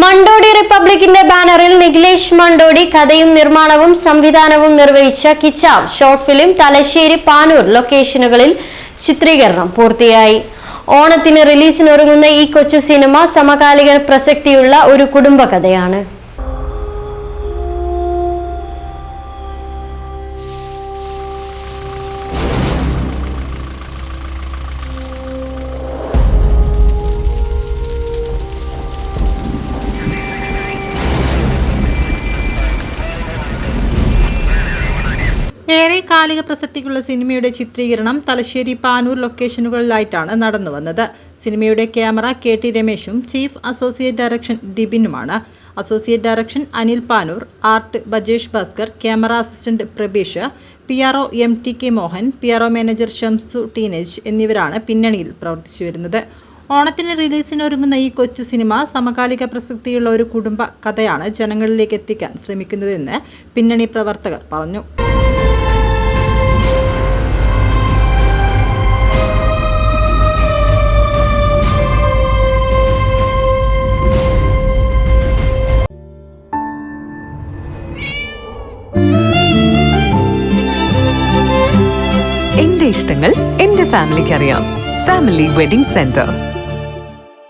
മണ്ടോടി റിപ്പബ്ലിക്കിന്റെ ബാനറിൽ നിഖിലേഷ് മണ്ടോടി കഥയും നിർമ്മാണവും സംവിധാനവും നിർവഹിച്ച കിച്ചാവ് ഷോർട്ട് ഫിലിം തലശ്ശേരി പാനൂർ ലൊക്കേഷനുകളിൽ ചിത്രീകരണം പൂർത്തിയായി. ഓണത്തിന് റിലീസിനൊരുങ്ങുന്ന ഈ കൊച്ചു സിനിമ സമകാലിക പ്രസക്തിയുള്ള ഒരു കുടുംബകഥയാണ്. ഏറെ കാലിക പ്രസക്തിയുള്ള സിനിമയുടെ ചിത്രീകരണം തലശ്ശേരി പാനൂർ ലൊക്കേഷനുകളിലായിട്ടാണ് നടന്നുവന്നത്. സിനിമയുടെ ക്യാമറ KT രമേശും ചീഫ് അസോസിയേറ്റ് ഡയറക്ഷൻ ദിബിനുമാണ്. Associate direction Anil Panur, art Bajesh Bhaskar, camera assistant Prabeesh, PRO MTK Mohan, PRO manager Shamsu teenage എന്നിവരാണ് പിന്നണിയിൽ പ്രവർത്തിച്ചു വരുന്നത്. ഓണത്തിന് റിലീസിനൊരുങ്ങുന്ന ഈ കൊച്ചു സിനിമ സമകാലിക പ്രസക്തിയുള്ള ഒരു കുടുംബ കഥയാണ് ജനങ്ങളിലേക്ക് എത്തിക്കാൻ ശ്രമിക്കുന്നതെന്ന് പിന്നണി പ്രവർത്തകർ പറഞ്ഞു. എന്റെ ഇഷ്ടങ്ങൾ എന്റെ ഫാമിലിക്ക് അറിയാം. Family wedding centre.